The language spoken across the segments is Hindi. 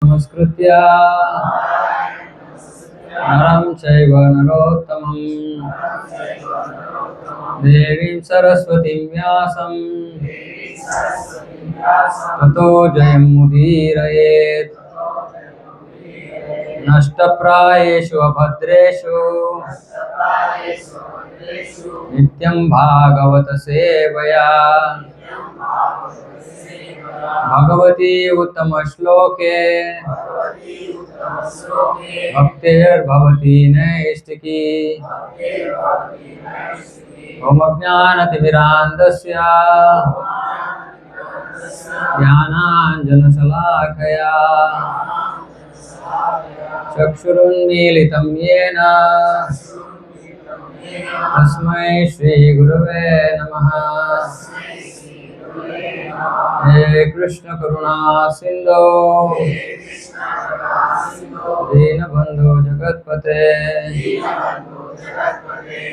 नमस्कृत्य नरं चैव नरोत्तमं देवीं सरस्वतीं व्यासं ततो जयमुदीरयेत्। नष्टप्रायेषु अभद्रेषु नित्यं भागवत सेवया भगवती उत्तम श्लोके भक्तिर्भवती नैष्टिकी। ओम ज्ञानतिमिरान्धस्य ज्ञानाञ्जनशलाकया चक्षुरुन्मीलितं येन तस्मै श्रीगुरवे नमः। हे कृष्ण करुणा सिंधो दीनबंधो जगत्पते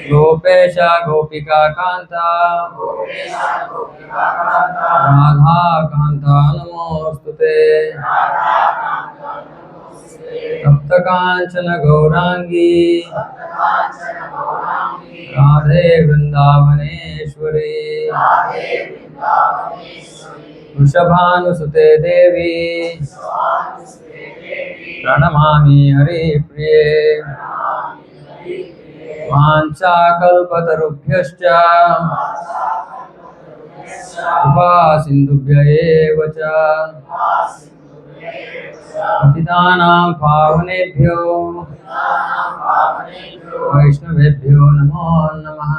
गोपेश गोपिका कांता राधा कांता नमोस्तुते। तप्त कांचन गौरांगी राधे वृंदावनेश्वरी वृषभानुसुते देवी प्रणमामि हरिप्रिये। वाञ्छाकल्पतरुभ्यश्च कृपा सिन्धुभ्य एव च पतितानां पावनेभ्यो वैष्णवेभ्यो नमो नमः।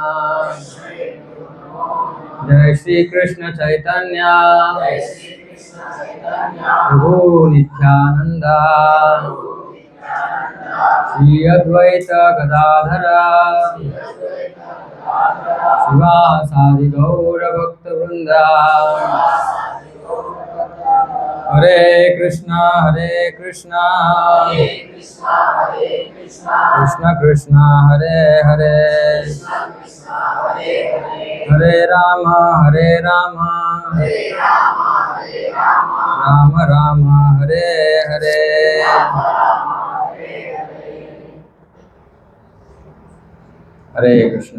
जय श्री कृष्ण चैतन्य प्रभु नित्यानंद श्री अद्वैत गदाधर शिवासादि गौर भक्त वृंद। हरे कृष्णा कृष्ण कृष्ण हरे हरे हरे राम राम राम हरे हरे। हरे कृष्ण।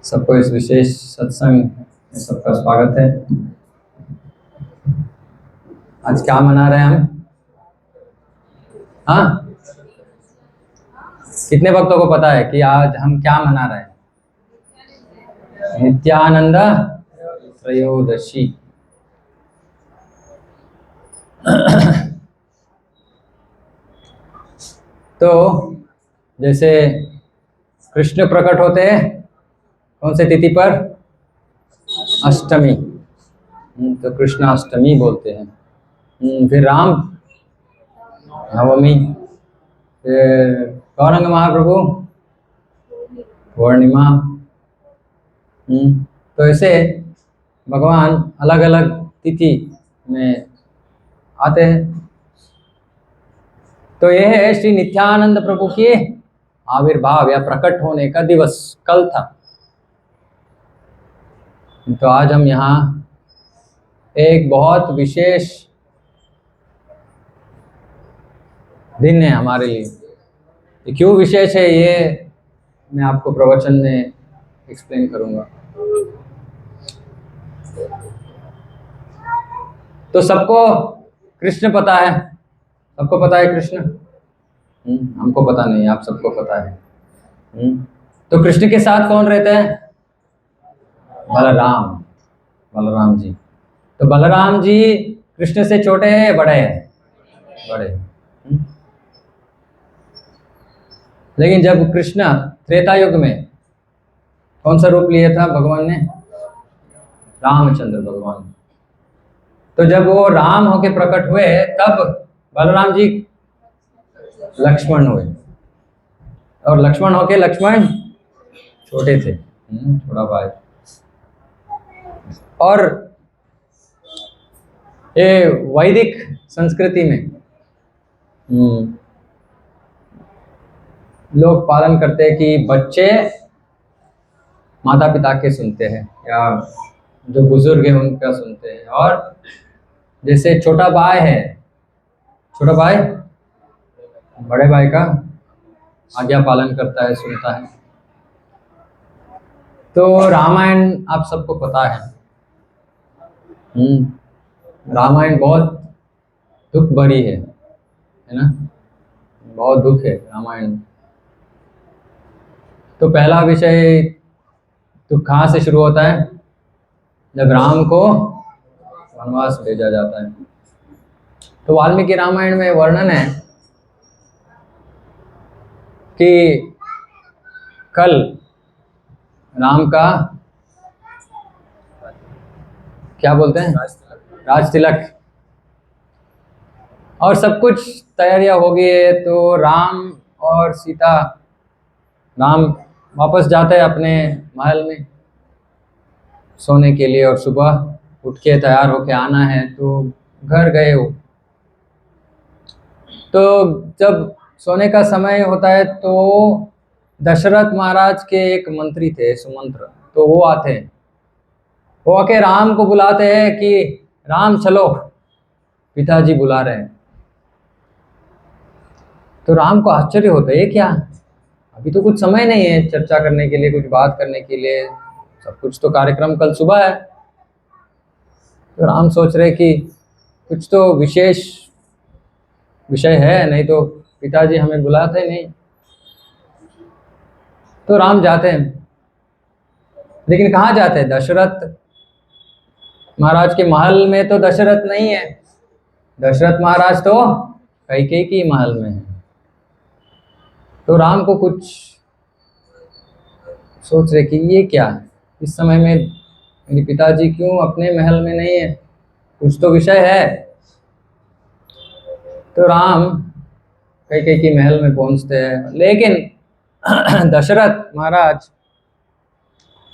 सबको इस विशेष सत्संग में सबका स्वागत है। आज क्या मना रहे हैं हम? हाँ, कितने भक्तों को पता है कि आज हम क्या मना रहे हैं? नित्यानंद त्रयोदशी। तो जैसे कृष्ण प्रकट होते हैं कौन से तिथि पर? अष्टमी। तो कृष्णाष्टमी बोलते हैं। फिर राम नवमी, गौरंग महाप्रभु पूर्णिमा। तो ऐसे भगवान अलग अलग तिथि में आते हैं। तो यह है श्री नित्यानंद प्रभु के आविर्भाव या प्रकट होने का दिवस कल था। तो आज हम यहाँ एक बहुत विशेष दिन है हमारे लिए। क्यों विशेष है ये मैं आपको प्रवचन में एक्सप्लेन करूंगा। तो सबको कृष्ण पता है, सबको पता है कृष्ण। हमको पता नहीं, आप सबको पता है। तो कृष्ण के साथ कौन रहते हैं? बलराम जी। तो बलराम जी कृष्ण से छोटे हैं बड़े हैं? बड़े। लेकिन जब कृष्ण त्रेता युग में कौन सा रूप लिया था भगवान ने? रामचंद्र भगवान। तो जब वो राम होके प्रकट हुए तब बलराम जी लक्ष्मण हुए, और लक्ष्मण होके लक्ष्मण छोटे थे, छोटा भाई। और ये वैदिक संस्कृति में लोग पालन करते हैं कि बच्चे माता पिता के सुनते हैं या जो बुजुर्ग हैं उनका सुनते हैं, और जैसे छोटा भाई है, छोटा भाई बड़े भाई का आज्ञा पालन करता है, सुनता है। तो रामायण आप सबको पता है। रामायण बहुत दुख भरी है ना, बहुत दुख है रामायण में। तो पहला विषय दुख कहाँ से शुरू होता है? जब राम को वनवास भेजा जाता है। तो वाल्मीकि रामायण में वर्णन है कि कल राम का क्या बोलते हैं, राज तिलक, और सब कुछ तैयारियां हो गई है। तो राम और सीता, राम वापस जाते हैं अपने महल में सोने के लिए, और सुबह उठ के तैयार होके आना है, तो घर गए हो। तो जब सोने का समय होता है तो दशरथ महाराज के एक मंत्री थे, सुमंत्र, तो वो आते हैं, वो आके राम को बुलाते हैं कि राम चलो, पिताजी बुला रहे हैं। तो राम को आश्चर्य होता है, ये क्या, अभी तो कुछ समय नहीं है चर्चा करने के लिए, कुछ बात करने के लिए, सब कुछ तो कार्यक्रम कल सुबह है। तो राम सोच रहे कि कुछ तो विशेष विषय है, नहीं तो पिताजी हमें बुलाते नहीं। तो राम जाते हैं, लेकिन कहाँ जाते हैं? दशरथ महाराज के महल में तो दशरथ नहीं है, दशरथ महाराज तो कैकेयी की महल में है। तो राम को कुछ सोच रहे कि ये क्या है, इस समय में मेरे पिताजी क्यों अपने महल में नहीं है, कुछ तो विषय है। तो राम कैकेयी की महल में पहुंचते हैं, लेकिन दशरथ महाराज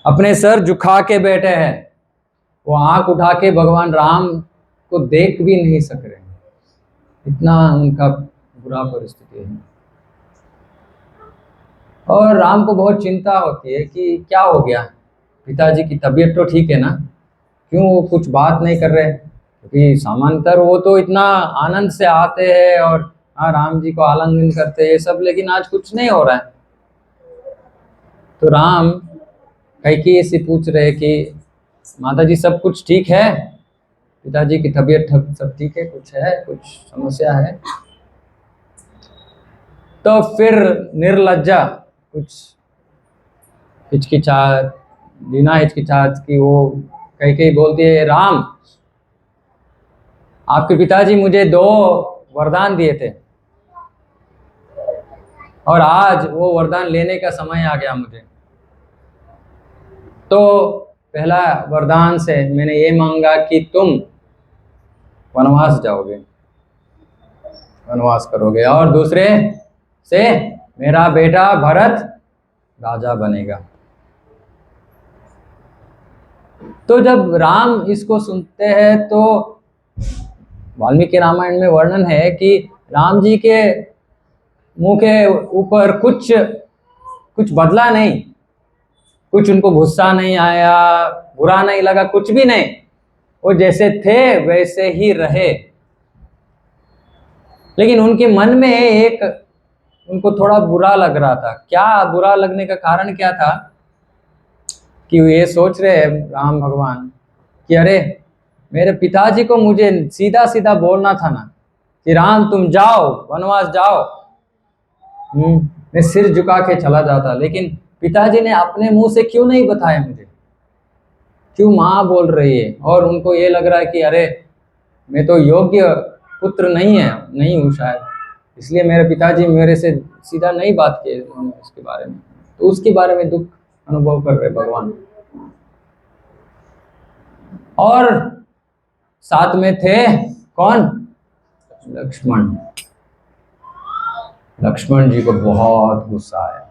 अपने सर झुका के बैठे हैं, वो आंख उठा के भगवान राम को देख भी नहीं सक रहे, इतना उनका बुरा परिस्थिति है। और राम को बहुत चिंता होती है कि क्या हो गया, पिताजी की तबीयत तो ठीक है ना, क्यों वो कुछ बात नहीं कर रहे? क्योंकि सामान्यतः वो तो इतना आनंद से आते हैं और राम जी को आलिंगन करते हैं ये सब, लेकिन आज कुछ नहीं हो रहा है। तो राम कैकेयी से पूछ रहे कि माता जी सब कुछ ठीक है, पिताजी की तबीयत सब ठीक है, कुछ है, कुछ समस्या है? तो फिर निर्लज्जा कुछ हिचकिचाहट, बिना हिचकिचाहट की वो कैकेयी बोलती है, राम आपके पिताजी मुझे 2 वरदान दिए थे, और आज वो वरदान लेने का समय आ गया मुझे। तो पहला वरदान से मैंने ये मांगा कि तुम वनवास जाओगे, वनवास करोगे, और दूसरे से मेरा बेटा भरत राजा बनेगा। तो जब राम इसको सुनते हैं तो वाल्मीकि रामायण में वर्णन है कि राम जी के मुंह के ऊपर कुछ बदला नहीं, कुछ उनको गुस्सा नहीं आया, बुरा नहीं लगा, कुछ भी नहीं, वो जैसे थे वैसे ही रहे। लेकिन उनके मन में एक, उनको थोड़ा बुरा लग रहा था। क्या बुरा लगने का कारण क्या था? कि ये सोच रहे हैं राम भगवान कि अरे मेरे पिताजी को मुझे सीधा सीधा बोलना था ना कि राम तुम जाओ, वनवास जाओ, मैं सिर झुका के चला जाता। लेकिन पिताजी ने अपने मुंह से क्यों नहीं बताया मुझे, क्यों माँ बोल रही है? और उनको ये लग रहा है कि अरे मैं तो योग्य पुत्र नहीं हूँ शायद, इसलिए मेरे पिताजी मेरे से सीधा नहीं बात किए उन्होंने उसके बारे में। तो उसके बारे में दुख अनुभव कर रहे भगवान। और साथ में थे कौन? लक्ष्मण। लक्ष्मण जी को बहुत गुस्सा आया,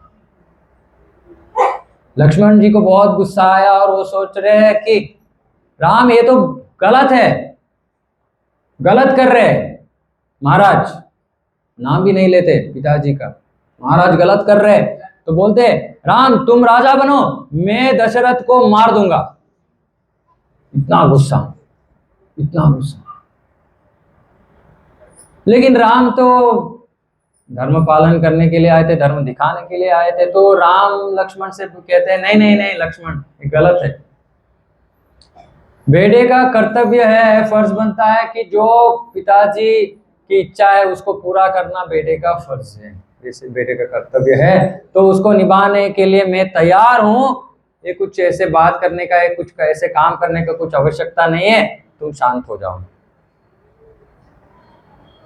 लक्ष्मण जी को बहुत गुस्सा आया, और वो सोच रहे हैं कि राम ये तो गलत है, गलत कर रहे हैं। महाराज नाम भी नहीं लेते पिताजी का, महाराज गलत कर रहे। तो बोलते राम तुम राजा बनो, मैं दशरथ को मार दूंगा। इतना गुस्सा, इतना गुस्सा। लेकिन राम तो धर्म पालन करने के लिए आए थे, धर्म दिखाने के लिए आए थे। तो राम लक्ष्मण से कहते हैं नहीं नहीं नहीं लक्ष्मण, ये गलत है। बेटे का कर्तव्य है, फर्ज बनता है कि जो पिताजी की इच्छा है उसको पूरा करना बेटे का फर्ज है, जैसे बेटे का कर्तव्य है, तो उसको निभाने के लिए मैं तैयार हूं। ये कुछ ऐसे बात करने का है, कुछ ऐसे काम करने का कुछ आवश्यकता नहीं है, तुम शांत हो जाओ।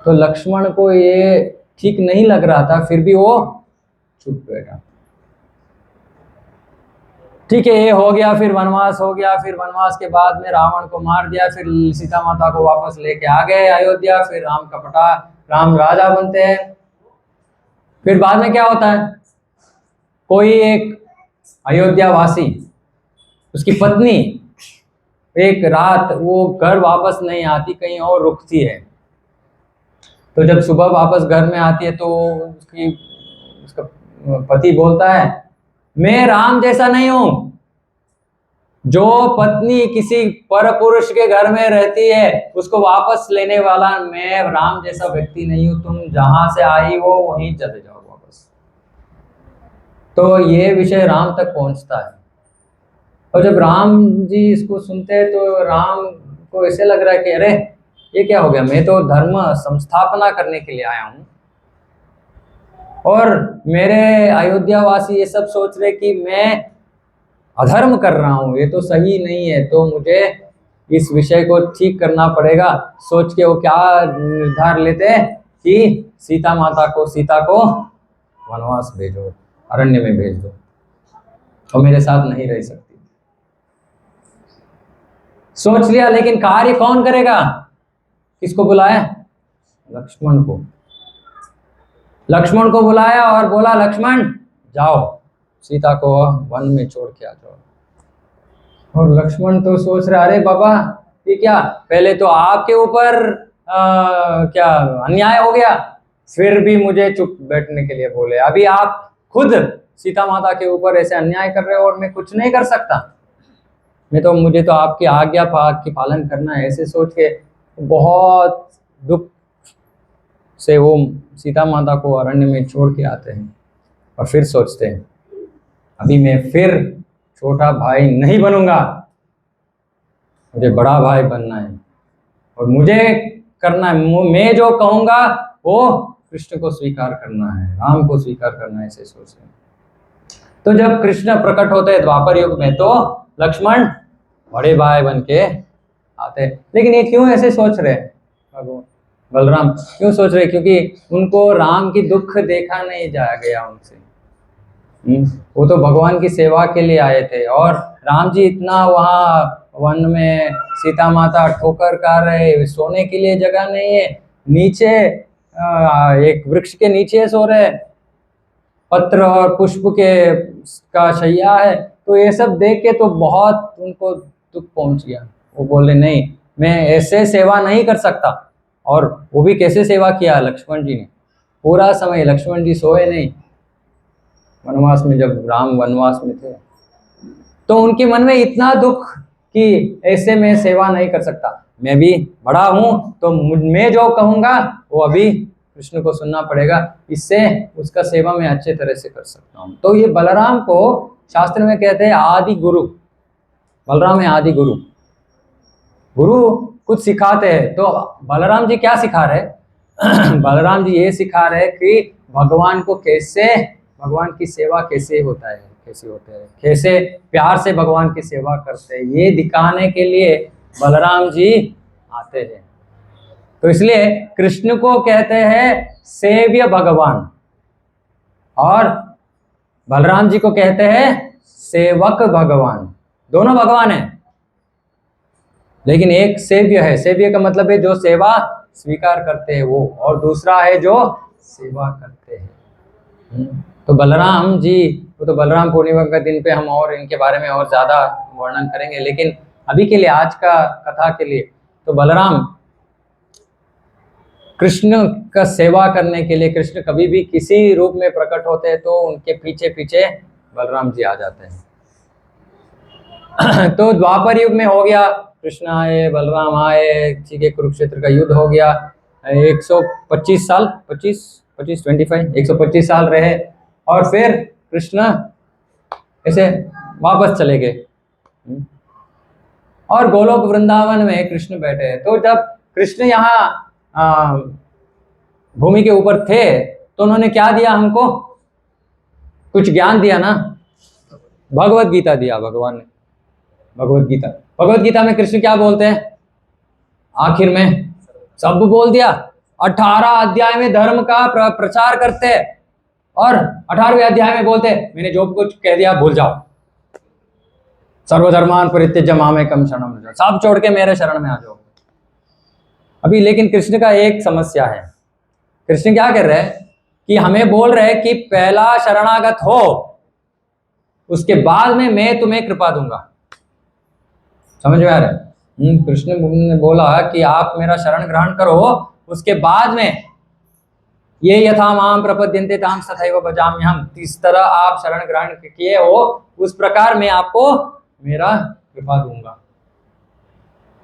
तो लक्ष्मण को ये ठीक नहीं लग रहा था, फिर भी वो चुप बैठा। ठीक है, ये हो गया, फिर वनवास हो गया। फिर वनवास के बाद में रावण को मार दिया, फिर सीता माता को वापस लेके आ गए अयोध्या। फिर राम राजा बनते हैं। फिर बाद में क्या होता है, कोई एक अयोध्या वासी, उसकी पत्नी एक रात वो घर वापस नहीं आती, कहीं और रुकती है। तो जब सुबह वापस घर में आती है तो उसका पति बोलता है मैं राम जैसा नहीं हूं। जो पत्नी किसी पर पुरुष के घर में रहती है उसको वापस लेने वाला मैं राम जैसा व्यक्ति नहीं हूं। तुम जहां से आई हो वहीं चले जाओ वापस। तो ये विषय राम तक पहुंचता है। और जब राम जी इसको सुनते हैं तो राम को ऐसे लग रहा है कि अरे ये क्या हो गया, मैं तो धर्म संस्थापना करने के लिए आया हूं और मेरे अयोध्या वासी ये सब सोच रहे कि मैं अधर्म कर रहा हूं, ये तो सही नहीं है। तो मुझे इस विषय को ठीक करना पड़ेगा। सोच के वो क्या निर्धार लेते हैं कि सीता को वनवास भेजो, अरण्य में भेज दो, और मेरे साथ नहीं रह सकती। सोच लिया, लेकिन कार्य कौन करेगा? किसको बुलाया? लक्ष्मण को। लक्ष्मण को बुलाया और बोला लक्ष्मण जाओ सीता को वन में छोड़ के आ जाओ। और लक्ष्मण तो सोच रहा अरे बाबा ये क्या, पहले तो आपके ऊपर क्या अन्याय हो गया, फिर भी मुझे चुप बैठने के लिए बोले। अभी आप खुद सीता माता के ऊपर ऐसे अन्याय कर रहे हो और मैं कुछ नहीं कर सकता। मुझे तो आपकी आज्ञा की पालन करना है। ऐसे सोच के बहुत दुख से वो सीता माता को अरण्य में छोड़ के आते हैं और फिर सोचते हैं अभी मैं फिर छोटा भाई नहीं बनूंगा, मुझे बड़ा भाई बनना है और मुझे करना है, मैं जो कहूंगा वो कृष्ण को स्वीकार करना है, राम को स्वीकार करना है। ऐसे सोचते हैं। तो जब कृष्ण प्रकट होते हैं द्वापर युग में तो लक्ष्मण बड़े भाई बन के आते हैं। लेकिन ये क्यों ऐसे सोच रहे हैं? बलराम क्यों सोच रहे? क्योंकि उनको राम की दुख देखा नहीं जाया गया उनसे। वो तो भगवान की सेवा के लिए आए थे और राम जी इतना वहाँ वन में सीता माता ठोकर खा रहे, सोने के लिए जगह नहीं है, नीचे एक वृक्ष के नीचे सो रहे, पत्र और पुष्प का शैया है। तो ये सब देख के तो बहुत उनको दुख पहुंच गया। वो बोले नहीं, मैं ऐसे सेवा नहीं कर सकता। और वो भी कैसे सेवा किया लक्ष्मण जी ने, पूरा समय लक्ष्मण जी सोए नहीं वनवास में, जब राम वनवास में थे। तो उनके मन में इतना दुख कि ऐसे मैं सेवा नहीं कर सकता, मैं भी बड़ा हूं तो मैं जो कहूंगा वो अभी कृष्ण को सुनना पड़ेगा, इससे उसका सेवा मैं अच्छे तरह से कर सकता हूँ। तो ये बलराम को शास्त्र में कहते हैं आदि गुरु। बलराम है आदि गुरु। गुरु कुछ सिखाते हैं, तो बलराम जी क्या सिखा रहे? बलराम जी ये सिखा रहे कि भगवान की सेवा कैसे होता है, कैसे प्यार से भगवान की सेवा करते हैं, ये दिखाने के लिए बलराम जी आते हैं। तो इसलिए कृष्ण को कहते हैं सेव्य भगवान और बलराम जी को कहते हैं सेवक भगवान। दोनों भगवान हैं, लेकिन एक सेव्य है। सेव्य का मतलब है जो सेवा स्वीकार करते हैं वो, और दूसरा है जो सेवा करते हैं। तो बलराम जी, वो तो बलराम पूर्णिमा का दिन पे हम और इनके बारे में और ज़्यादा वर्णन करेंगे, लेकिन अभी के लिए आज का कथा के लिए तो बलराम कृष्ण का सेवा करने के लिए, कृष्ण कभी भी किसी रूप में प्रकट होते हैं तो उनके पीछे पीछे बलराम जी आ जाते हैं। तो द्वापर युग में हो गया, कृष्ण आए, बलराम आए, ठीक है, कुरुक्षेत्र का युद्ध हो गया। 125 साल, 125 साल रहे और फिर कृष्ण ऐसे वापस चले गए। और गोलोक वृंदावन में कृष्ण बैठे। तो जब कृष्ण यहाँ भूमि के ऊपर थे तो उन्होंने क्या दिया हमको? कुछ ज्ञान दिया ना, भगवत गीता दिया भगवान ने। भगवत गीता में कृष्ण क्या बोलते हैं? आखिर में सब बोल दिया। 18 अध्याय में धर्म का प्रचार करते हैं और 18वें अध्याय में बोलते हैं मैंने जो कुछ कह दिया भूल जाओ, सर्वधर्मान परित्यज्य मामेकं शरणं व्रज, सब छोड़ के मेरे शरण में आ जाओ। अभी लेकिन कृष्ण का एक समस्या है। कृष्ण क्या कर रहे हैं कि हमें बोल रहे हैं कि पहला शरणागत हो, उसके बाद में मैं तुम्हें कृपा दूंगा। समझ में आ रहा है? कृष्ण ने बोला कि आप मेरा शरण ग्रहण करो, उसके बाद में ये यथा माम प्रपद्यन्ते ताम तथैव भजाम्यहम्, इस तरह आप शरण ग्रहण किए हो उस प्रकार मैं आपको मेरा कृपा दूंगा।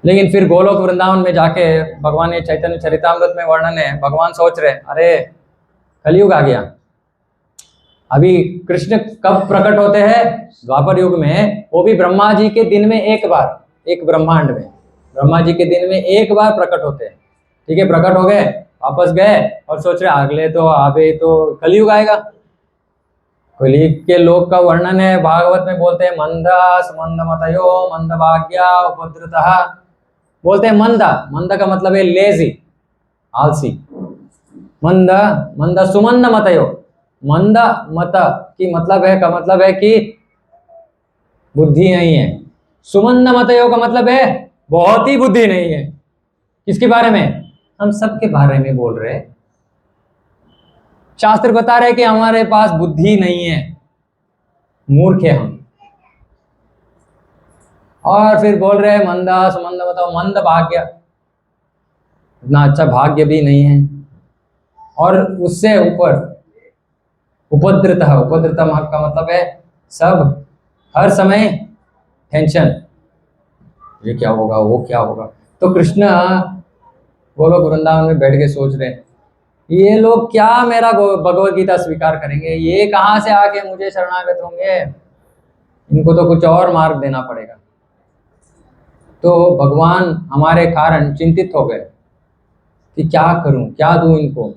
लेकिन फिर गोलोक वृंदावन में जाके भगवान ने चैतन्य चरितामृत में वर्णन है, भगवान सोच रहे अरे कलयुग आ गया। अभी कृष्ण कब प्रकट होते हैं? द्वापर युग में, वो भी ब्रह्मा जी के दिन में एक बार, एक ब्रह्मांड में ब्रह्मा जी के दिन में एक बार प्रकट होते हैं। ठीक है, प्रकट हो गए, वापस गए और सोच रहे अगले तो अभी तो कलयुग आएगा। कलयुग के लोग का वर्णन है भागवत में, बोलते हैं मंदास मंदमतयो मंदभाग्या उपद्रुतः, बोलते हैं मंदा, मंद का मतलब है लेजी, आलसी। मंद सुमंद मतयो, मंद मत की मतलब है का मतलब है कि बुद्धि नहीं है। सुमंद मतयो का मतलब है बहुत ही बुद्धि नहीं है। किसके बारे में? हम सबके बारे में बोल रहे हैं। शास्त्र बता रहे कि हमारे पास बुद्धि नहीं है, मूर्ख है हम। और फिर बोल रहे हैं मंदा सुमंद बताओ, मंद भाग्य, इतना अच्छा भाग्य भी नहीं है। और उससे ऊपर उपद्रत का मतलब है सब हर समय टेंशन, ये क्या होगा वो क्या होगा। तो कृष्ण गोलोक वृंदावन में बैठ के सोच रहे हैं ये लोग क्या मेरा भगवत गीता स्वीकार करेंगे, ये कहाँ से आके मुझे शरणागत होंगे, इनको तो कुछ और मार्ग देना पड़ेगा। तो भगवान हमारे कारण चिंतित हो गए कि क्या करूं, क्या दूं इनको,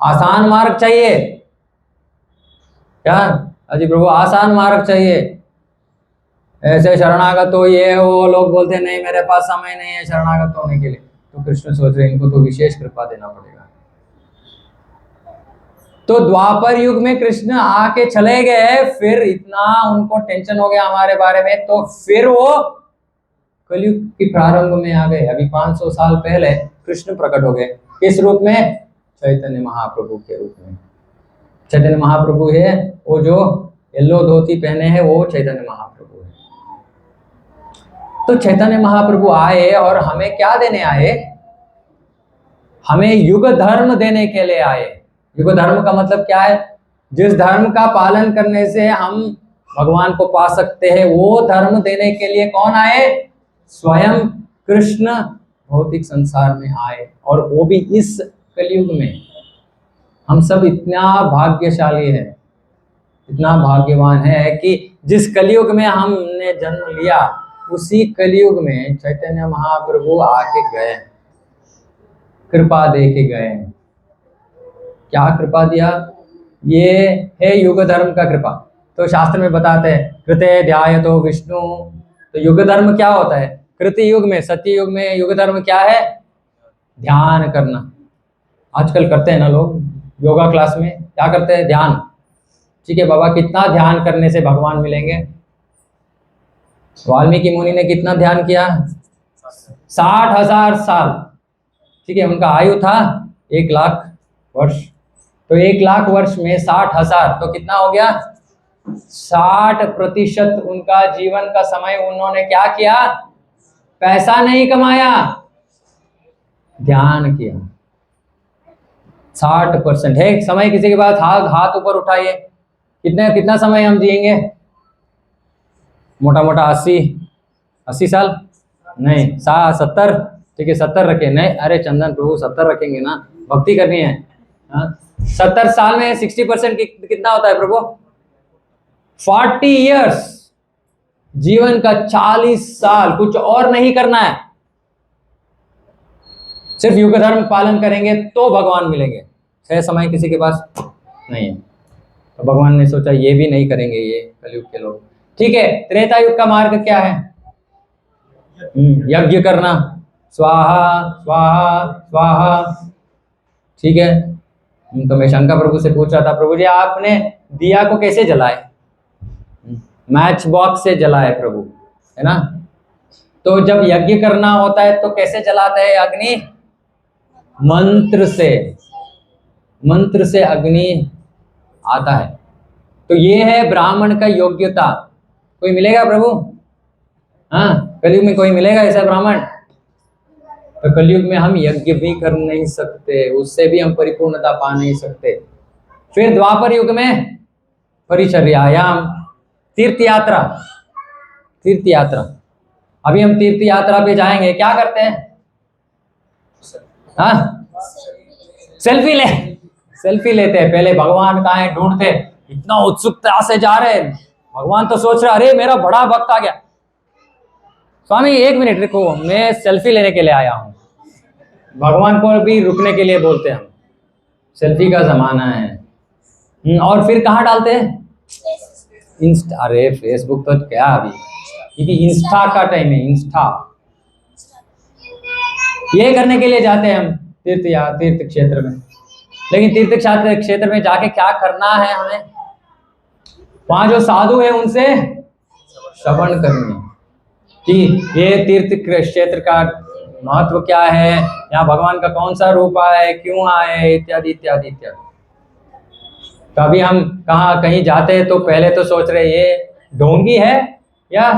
आसान मार्ग चाहिए क्या? अजी प्रभु आसान मार्ग चाहिए, ऐसे शरणागत हो ये वो, लोग बोलते हैं नहीं मेरे पास समय नहीं है शरणागत होने के लिए। तो कृष्ण सोच रहे इनको तो विशेष कृपा देना पड़ेगा। तो द्वापर युग में कृष्ण आके चले गए, फिर इतना उनको टेंशन हो गया हमारे बारे में, तो फिर वो कलयुग की प्रारंभ में आ गए। अभी 500 साल पहले कृष्ण प्रकट हो गए। किस रूप में? चैतन्य महाप्रभु के रूप में। चैतन्य महाप्रभु है वो जो येलो धोती पहने हैं, वो चैतन्य महाप्रभु है। तो चैतन्य महाप्रभु आए और हमें क्या देने आए? हमें युग धर्म देने के लिए आए। युग धर्म का मतलब क्या है? जिस धर्म का पालन करने से हम भगवान को पा सकते हैं, वो धर्म देने के लिए कौन आए? स्वयं कृष्ण भौतिक संसार में आए, और वो भी इस कलयुग में। हम सब इतना भाग्यशाली है, इतना भाग्यवान है कि जिस कलयुग में हमने जन्म लिया, उसी कलयुग में चैतन्य महाप्रभु आके गए, कृपा दे के गए। क्या कृपा दिया? ये है युग धर्म का कृपा। तो शास्त्र में बताते हैं कृते ध्यायतो विष्णु। तो युग धर्म क्या होता है? कृति युग में, सत्य युग में युग धर्म क्या है? ध्यान करना। आजकल करते हैं ना लोग योगा क्लास में, क्या करते हैं? ध्यान। ठीक है बाबा, कितना ध्यान करने से भगवान मिलेंगे? वाल्मीकि मुनि ने कितना ध्यान किया? 60,000 साल। ठीक है, उनका आयु था 1 लाख वर्ष। तो 1 लाख वर्ष में 60,000, तो कितना हो गया? 60% उनका जीवन का समय उन्होंने क्या किया? पैसा नहीं कमाया, ध्यान किया। 60% है समय। किसी के पास हाथ ऊपर उठाइए, कितना समय हम जिएंगे? मोटा मोटा 80 साल नहीं, 70 ठीक है 70 रखे, नहीं अरे चंदन प्रभु 70 रखेंगे ना, भक्ति करनी है। हाँ 70 साल में 60% कितना होता है प्रभु? 40 इयर्स, जीवन का 40 साल कुछ और नहीं करना है, सिर्फ युग धर्म पालन करेंगे तो भगवान मिलेंगे। 6 समय किसी के पास नहीं है, तो भगवान ने सोचा ये भी नहीं करेंगे ये कलयुग के लोग। ठीक है, त्रेता युग का मार्ग क्या है? यज्ञ करना, स्वाहा स्वाहा स्वाहा। ठीक है, तो मैं शंकर प्रभु से पूछ रहा था, प्रभु जी आपने दिया को कैसे जलाए? मैच बॉक्स से जलाए प्रभु, है ना। तो जब यज्ञ करना होता है तो कैसे जलाते हैं अग्नि? मंत्र से, मंत्र से अग्नि आता है। तो ये है ब्राह्मण का योग्यता। कोई मिलेगा प्रभु? हाँ कलयुग में कोई मिलेगा ऐसा ब्राह्मण? तो कलयुग में हम यज्ञ भी कर नहीं सकते, उससे भी हम परिपूर्णता पा नहीं सकते। फिर द्वापर युग में परिचर्यायाम, तीर्थ यात्रा, तीर्थ यात्रा। अभी हम तीर्थ यात्रा पे जाएंगे, क्या करते हैं? हाँ सेल्फी लेते हैं। पहले भगवान कहाँ है ढूंढते, इतना उत्सुकता से जा रहे हैं, भगवान तो सोच रहे अरे मेरा बड़ा भक्त आ गया, स्वामी 1 मिनट रुको मैं सेल्फी लेने के लिए आया हूँ। भगवान को भी रुकने के लिए बोलते हैं हम, सेल्फी का जमाना है। और फिर कहाँ डालते हैं? इंस्टा, अरे फेसबुक तो क्या अभी, क्योंकि इंस्टा का टाइम है, इंस्टा। ये करने के लिए जाते हैं हम तीर्थ क्षेत्र में। लेकिन तीर्थ क्षेत्र में जाके क्या करना है हमें? वहां जो साधु है उनसे श्रवण करनी कि ये तीर्थ क्षेत्र का महत्व क्या है, यहाँ भगवान का कौन सा रूप आया है, क्यों आया है, इत्यादि इत्यादि इत्यादि। कभी हम कहीं जाते हैं तो पहले तो सोच रहे ये ढोंगी है या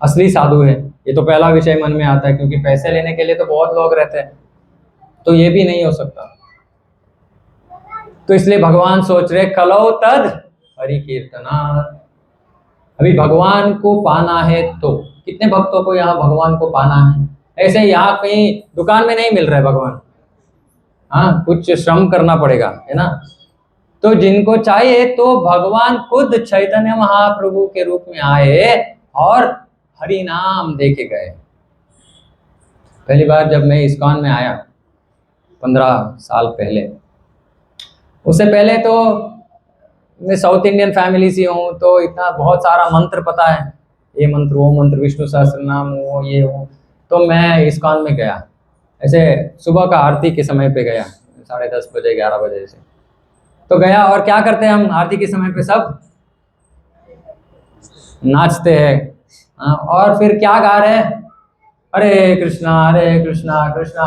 असली साधु है, ये तो पहला विषय मन में आता है, क्योंकि पैसे लेने के लिए तो बहुत लोग रहते हैं, तो ये भी नहीं हो सकता। तो इसलिए भगवान सोच रहे कलौ तद हरि कीर्तना। अभी भगवान को पाना है तो कितने भक्तों को यहाँ भगवान को पाना है? ऐसे यहाँ कहीं दुकान में नहीं मिल रहा है भगवान, हाँ कुछ श्रम करना पड़ेगा, है ना। तो जिनको चाहिए तो भगवान खुद चैतन्य महाप्रभु के रूप में आए और हरि नाम दे के गए। पहली बार जब मैं इस्कॉन में आया 15 साल पहले, उससे पहले तो मैं साउथ इंडियन फैमिली से हूँ, तो इतना बहुत सारा मंत्र पता है, ये मंत्र वो मंत्र, विष्णु सहस्त्र नाम वो ये वो। तो मैं इस्कॉन में गया ऐसे सुबह का आरती के समय पे गया, 10:30 बजे 11 बजे से तो गया। और क्या करते हैं हम आरती के समय पे? सब नाचते हैं और फिर क्या गा रहे हैं? हरे कृष्णा कृष्णा कृष्णा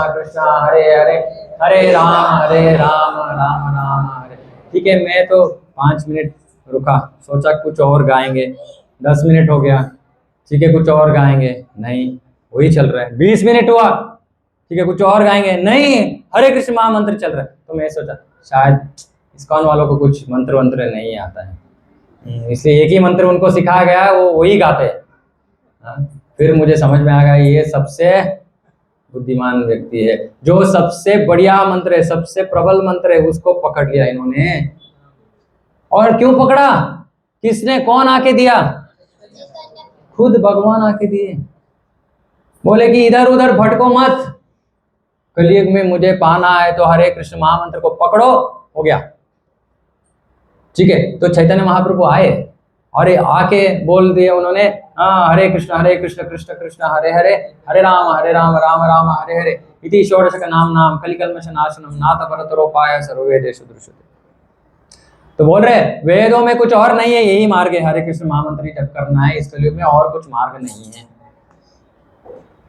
हरे हरे, हरे राम राम राम हरे। ठीक है, मैं तो 5 मिनट रुका, सोचा कुछ और गाएंगे, 10 मिनट हो गया, ठीक है कुछ और गाएंगे, नहीं वही चल रहा है। 20 मिनट हुआ, ठीक है कुछ और गाएंगे, नहीं हरे कृष्ण महामंत्र चल रहा है। तो मैं सोचा शायद इस्कॉन वालों को कुछ मंत्र वंत्र नहीं आता है, इसलिए एक ही मंत्र उनको सिखाया गया है, वो वही गाते हैं। फिर मुझे समझ में आ गया ये सबसे बुद्धिमान व्यक्ति है, जो सबसे बढ़िया मंत्र है, सबसे प्रबल मंत्र है, उसको पकड़ लिया इन्होंने। और क्यों पकड़ा? किसने, कौन आके दिया? खुद भगवान आके दिए। बोले कि इधर उधर भटको मत, कलयुग में मुझे पाना है तो हरे कृष्ण महामंत्र को पकड़ो, हो गया। ठीक है, तो चैतन्य महाप्रभु आए और आके बोल दिए उन्होंने, हाँ हरे कृष्ण कृष्ण कृष्ण हरे हरे, हरे राम राम राम हरे हरे, इति षोडश का नाम कलिकल्मष नाशनम नाथ परतरोपाय सर्ववेदेषु दृश्यते। तो बोल रहे वेदों में कुछ और नहीं है, यही मार्ग है, हरे कृष्ण महामंत्र जप करना है इस कलयुग में, और कुछ मार्ग नहीं है।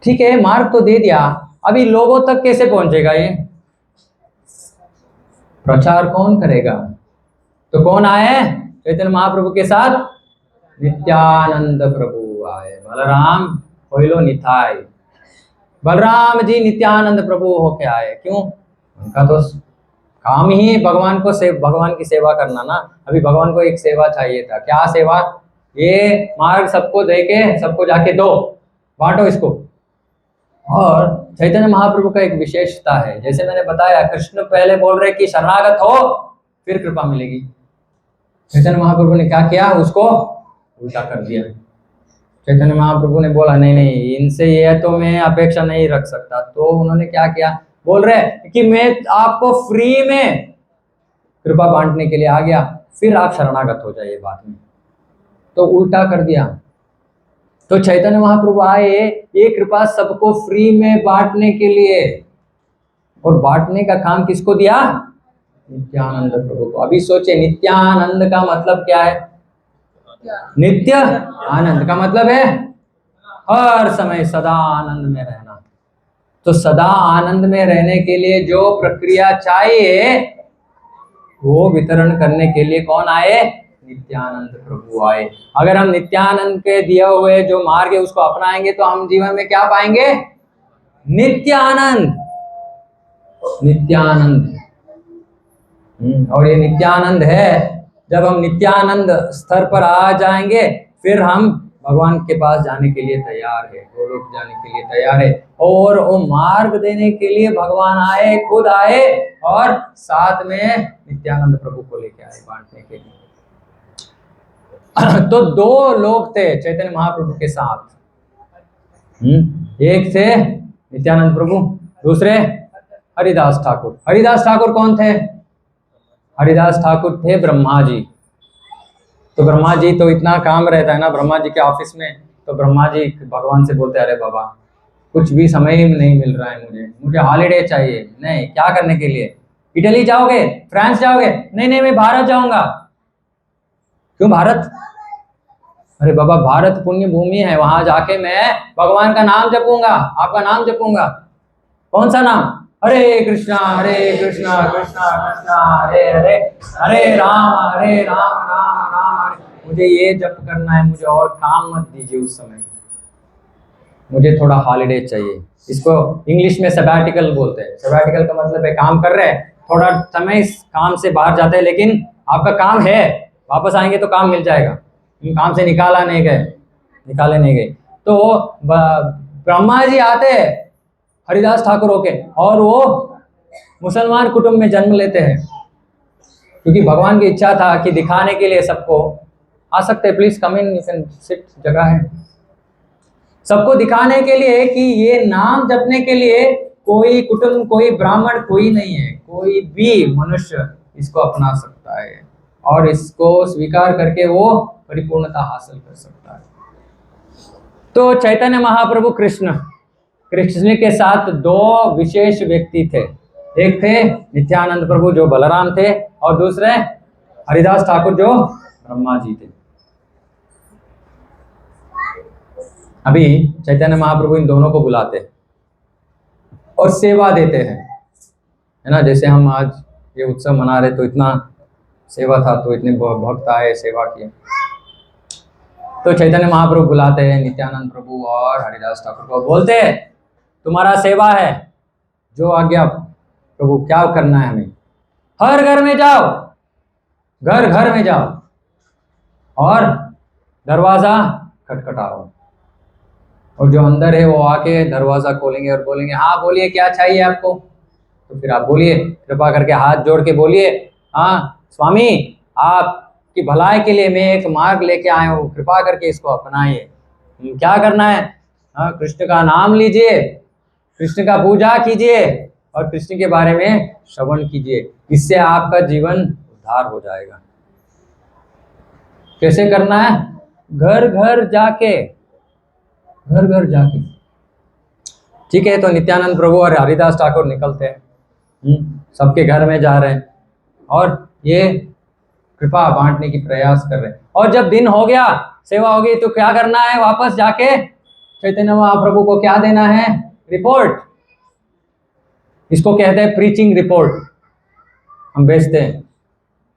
ठीक है, मार्ग तो दे दिया, अभी लोगों तक कैसे पहुंचेगा ये? प्रचार कौन करेगा? तो कौन आए चैतन्य महाप्रभु के साथ? नित्यानंद प्रभु आए, बलराम कोइलो निथाय, बलराम जी नित्यानंद प्रभु होके आए। क्यों? उनका तो काम ही भगवान की सेवा करना ना। अभी भगवान को एक सेवा चाहिए था, क्या सेवा? ये मार्ग सबको दे के, सबको जाके दो, बांटो इसको, और चैतन्य महाप्रभु का एक विशेषता है, जैसे मैंने बताया कृष्ण पहले बोल रहे कि शरणागत हो फिर कृपा मिलेगी। चैतन्य महाप्रभु ने क्या किया, उसको उल्टा कर दिया। चैतन्य महाप्रभु ने बोला नहीं नहीं, इनसे ये तो मैं अपेक्षा नहीं रख सकता। तो उन्होंने क्या किया, बोल रहे कि मैं आपको फ्री में कृपा बांटने के लिए आ गया, फिर आप शरणागत हो जाइए बाद में। तो उल्टा कर दिया। तो चैतन्य महाप्रभु आए ये कृपा सबको फ्री में बांटने के लिए, और बांटने का काम किसको दिया, नित्यानंद प्रभु को। अभी सोचे नित्यानंद का मतलब क्या है, नित्य आनंद का मतलब है हर समय सदा आनंद में रहना। तो सदा आनंद में रहने के लिए जो प्रक्रिया चाहिए वो वितरण करने के लिए कौन आए, नित्यानंद प्रभु आए। अगर हम नित्यानंद के दिए हुए जो मार्ग है उसको अपनाएंगे तो हम जीवन में क्या पाएंगे, नित्य आनंद, नित्यानंद। और ये नित्यानंद है, जब हम नित्यानंद स्तर पर आ जाएंगे फिर हम भगवान के पास जाने के लिए तैयार है, गोलोक जाने के लिए तैयार है। और वो मार्ग देने के लिए भगवान आए, खुद आए, और साथ में नित्यानंद प्रभु को लेके आए बांटने के लिए। तो दो लोग थे चैतन्य महाप्रभु के साथ, एक थे नित्यानंद प्रभु, दूसरे हरिदास ठाकुर। हरिदास ठाकुर कौन थे, हरिदास ठाकुर थे ब्रह्मा जी। तो ब्रह्मा जी तो इतना काम रहता है ना ब्रह्मा जी के ऑफिस में, तो ब्रह्मा जी भगवान से बोलते अरे बाबा कुछ भी समय ही नहीं मिल रहा है, मुझे हॉलीडे चाहिए। नहीं, क्या करने के लिए, इटली जाओगे, फ्रांस जाओगे, नहीं नहीं मैं भारत जाऊंगा। क्यों भारत, अरे बाबा भारत पुण्य भूमि है, वहां जाके मैं भगवान का नाम जपूंगा, आपका नाम जपूंगा। कौन सा नाम, हरे कृष्णा कृष्णा कृष्णा हरे हरे, हरे राम राम राम हरे। मुझे ये जप करना है, मुझे और काम मत दीजिए उस समय, मुझे थोड़ा हॉलीडे चाहिए। इसको इंग्लिश में सबैटिकल बोलते हैं। सबैटिकल का मतलब है काम कर रहे हैं, थोड़ा समय काम से बाहर जाते हैं, लेकिन आपका काम है, वापस आएंगे तो काम मिल जाएगा, काम से निकाले नहीं गए। तो ब्रह्मा जी आते हैं हरिदास ठाकुर होके, और वो मुसलमान कुटुंब में जन्म लेते हैं, क्योंकि भगवान की इच्छा था कि दिखाने के लिए सबको, आ सकते हैं please come in, you can sit, जगह है, सबको दिखाने के लिए कि ये नाम जपने के लिए कोई कुटुंब, कोई ब्राह्मण, कोई नहीं है, कोई भी मनुष्य इसको अपना सकता है और इसको स्वीकार करके वो परिपूर्णता हासिल कर सकता है। तो चैतन्य महाप्रभु कृष्ण के साथ दो विशेष व्यक्ति थे, एक थे नित्यानंद प्रभु जो बलराम थे, और दूसरे हरिदास ठाकुर जो ब्रह्मा जी थे। अभी चैतन्य महाप्रभु इन दोनों को बुलाते हैं और सेवा देते हैं, है ना। जैसे हम आज ये उत्सव मना रहे तो इतना सेवा था, तो इतने भक्त आए, सेवा किए। तो चैतन्य महाप्रभु बुलाते हैं नित्यानंद प्रभु और हरिदास ठाकुर को, बोलते हैं तुम्हारा सेवा है, जो आज्ञा प्रभु, क्या करना है हमें, हर घर में जाओ, घर घर में जाओ और दरवाजा खटखटाओ, और जो अंदर है वो आके दरवाजा खोलेंगे और बोलेंगे हाँ बोलिए क्या चाहिए आपको। तो फिर आप बोलिए, कृपा करके हाथ जोड़ के बोलिए, हाँ स्वामी आपकी भलाई के लिए मैं एक मार्ग लेके आया हूँ, कृपा करके इसको अपनाइए। क्या करना है, हाँ कृष्ण का नाम लीजिए, कृष्ण का पूजा कीजिए और कृष्ण के बारे में श्रवण कीजिए, इससे आपका जीवन उद्धार हो जाएगा। कैसे करना है, घर घर जाके, घर घर जाके। ठीक है, तो नित्यानंद प्रभु और हरिदास ठाकुर निकलते हैं, सबके घर में जा रहे हैं और ये कृपा बांटने की प्रयास कर रहे हैं। और जब दिन हो गया, सेवा हो गई, तो क्या करना है, वापस जाके चैतन्य महाप्रभु को क्या देना है, रिपोर्ट। इसको कहते हैं प्रीचिंग रिपोर्ट। हम भेजते हैं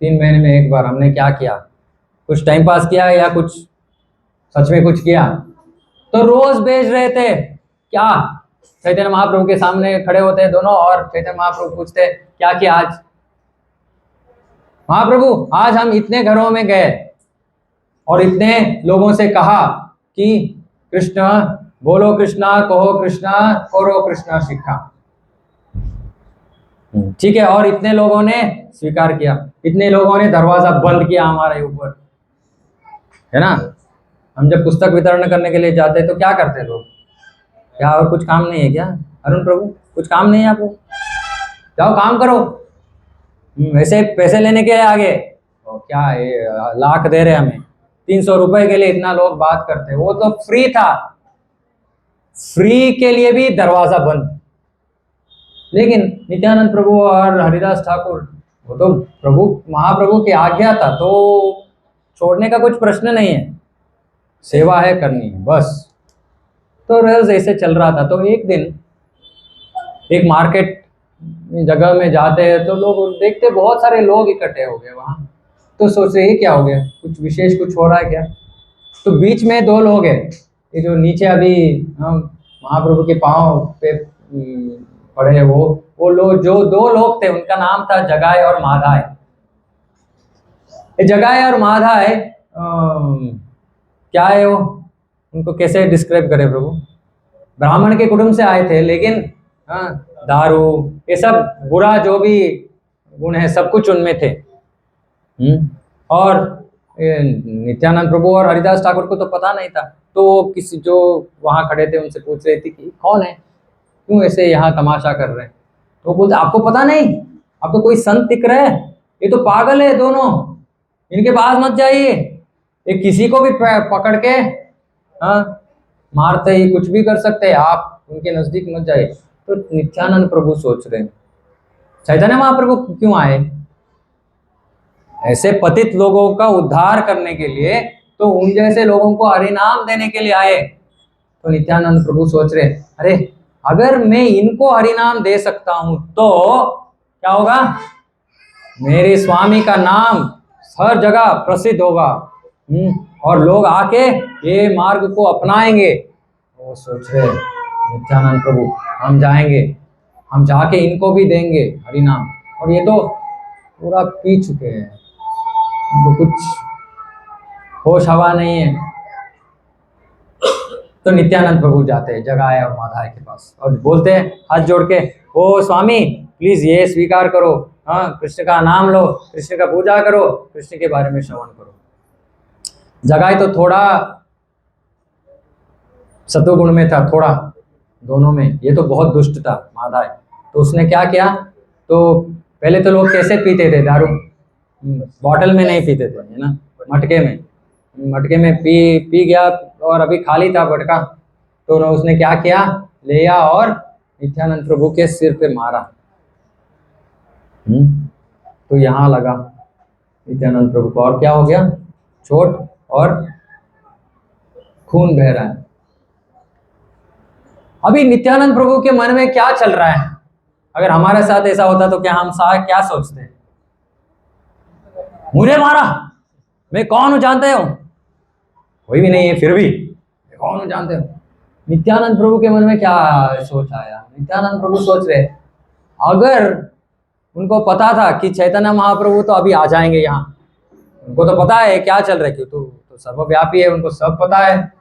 3 महीने में एक बार, हमने क्या किया, कुछ टाइम पास किया या कुछ सच में कुछ किया। तो रोज भेज रहे थे। क्या, चैतन्य महाप्रभु के सामने खड़े होते हैं दोनों और चैतन्य महाप्रभु पूछते क्या किया आज। महाप्रभु आज हम इतने घरों में गए और इतने लोगों से कहा कि कृष्ण बोलो कृष्णा, कहो कृष्णा, करो कृष्णा शिक्षा। ठीक है, और इतने लोगों ने स्वीकार किया, इतने लोगों ने दरवाजा बंद किया हमारे ऊपर, है ना। हम जब पुस्तक वितरण करने के लिए जाते हैं तो क्या करते हैं लोग? क्या और कुछ काम नहीं है क्या? अरुण प्रभु, कुछ काम नहीं है आपको? जाओ काम करो। वैसे पैसे लेने के आगे और क्या ये लाख दे रहे हमें, 300 रुपए के लिए इतना लोग बात करते हैं। वो तो फ्री था, फ्री के लिए भी दरवाजा बंद। लेकिन नित्यानंद प्रभु और हरिदास ठाकुर, वो तो प्रभु महाप्रभु की आज्ञा था, तो छोड़ने का कुछ प्रश्न नहीं है, सेवा है करनी है बस। तो रोज ऐसे चल रहा था। तो एक दिन एक मार्केट जगह में जाते हैं तो लोग देखते बहुत सारे लोग इकट्ठे हो गए वहां। तो सोच रहे ये क्या हो गया, कुछ विशेष कुछ हो रहा है क्या? तो बीच में दो लोग हैं, ये जो नीचे अभी हम महाप्रभु के पांव पे पड़े हैं, वो लोग, जो दो लोग थे, उनका नाम था जगाए और माधाय। ये जगाए और माधाय क्या है वो, उनको कैसे डिस्क्राइब करे प्रभु? ब्राह्मण के कुटुंब से आए थे, लेकिन दारू ये सब बुरा जो भी गुण है सब कुछ उनमें थे। और नित्यानंद प्रभु और हरिदास ठाकुर को तो पता नहीं था। तो किसी जो वहां खड़े थे उनसे पूछ रहे थे कि कौन है, क्यों ऐसे यहाँ तमाशा कर रहे हैं? तो बोलते आपको पता नहीं, आपको कोई संत दिख रहा है? ये तो पागल है दोनों, इनके पास मत जाइए, ये किसी को भी पकड़ के मारते ही कुछ भी कर सकते हैं, आप उनके नजदीक मत जाइए। तो नित्यानंद प्रभु सोच रहे हैं चैतन्य महाप्रभु क्यों आए? ऐसे पतित लोगों का उद्धार करने के लिए, तो उन जैसे लोगों को हरिनाम देने के लिए आए। तो नित्यानंद प्रभु सोच रहे अरे अगर मैं इनको हरिनाम दे सकता हूं तो क्या होगा, मेरे स्वामी का नाम हर जगह प्रसिद्ध होगा, और लोग आके ये मार्ग को अपनाएंगे। वो सोच रहे नित्यानंद प्रभु हम जाएंगे, हम जाके इनको भी देंगे हरिनाम, और ये तो पूरा पी चुके हैं, उनको कुछ होश हवा नहीं है। तो नित्यानंद प्रभु जाते हैं जगाए और माधाय के पास और बोलते हैं हाथ जोड़ के, ओ स्वामी प्लीज ये स्वीकार करो, कृष्ण का नाम लो, कृष्ण का पूजा करो, कृष्ण के बारे में श्रवण करो। जगाए तो थोड़ा सत्वगुण में था, थोड़ा दोनों में, ये तो बहुत दुष्ट था माधाय। तो उसने क्या किया, तो पहले तो लोग कैसे पीते थे दारू, बॉटल में नहीं पीते थे, है ना, मटके में पी गया, और अभी खाली था मटका। तो उसने क्या किया, लिया और नित्यानंद प्रभु के सिर पे मारा। तो यहाँ लगा नित्यानंद प्रभु को, और क्या हो गया, चोट और खून बह रहा है। अभी नित्यानंद प्रभु के मन में क्या चल रहा है? अगर हमारे साथ ऐसा होता तो क्या हम क्या सोचते? मुझे मारा, मैं कौन हूं जानते हो? कोई भी नहीं है, फिर भी मैं कौन हूं जानते हो? नित्यानंद प्रभु के मन में क्या सोच आया? नित्यानंद प्रभु सोच रहे अगर उनको पता था कि चैतन्य महाप्रभु तो अभी आ जाएंगे यहाँ, उनको तो पता है क्या चल रहा है, क्यों तो सर्वव्यापी है, उनको सब पता है।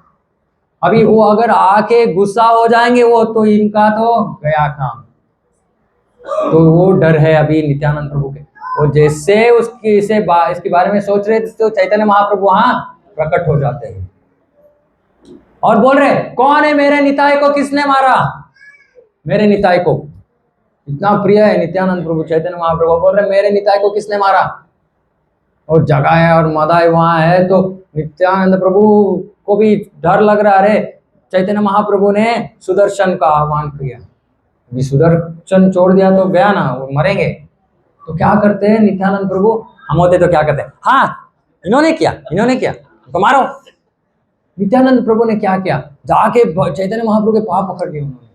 अभी वो अगर आके गुस्सा हो जाएंगे वो, तो इनका तो गया काम। तो वो डर है अभी नित्यानंद प्रभु के। वो जैसे इसके बारे में सोच रहे थे तो चैतन्य महाप्रभु वहां प्रकट हो जाते हैं और बोल रहे कौन है, मेरे निताई को किसने मारा? मेरे निताई को इतना प्रिय है नित्यानंद प्रभु, चैतन्य महाप्रभु बोल रहे मेरे निताई को किसने मारा? और जगाए और माधाय वहां है। तो नित्यानंद प्रभु को भी डर लग रहा है, चैतन्य महाप्रभु ने सुदर्शन का आह्वान किया, सुदर्शन छोड़ दिया तो गया ना, वो मरेंगे। तो क्या करते हैं नित्यानंद प्रभु, हम होते तो क्या करते हैं, हाँ इन्होंने किया तो मारो। नित्यानंद प्रभु ने क्या किया, जाके चैतन्य महाप्रभु के पाँव पकड़ लिए उन्होंने,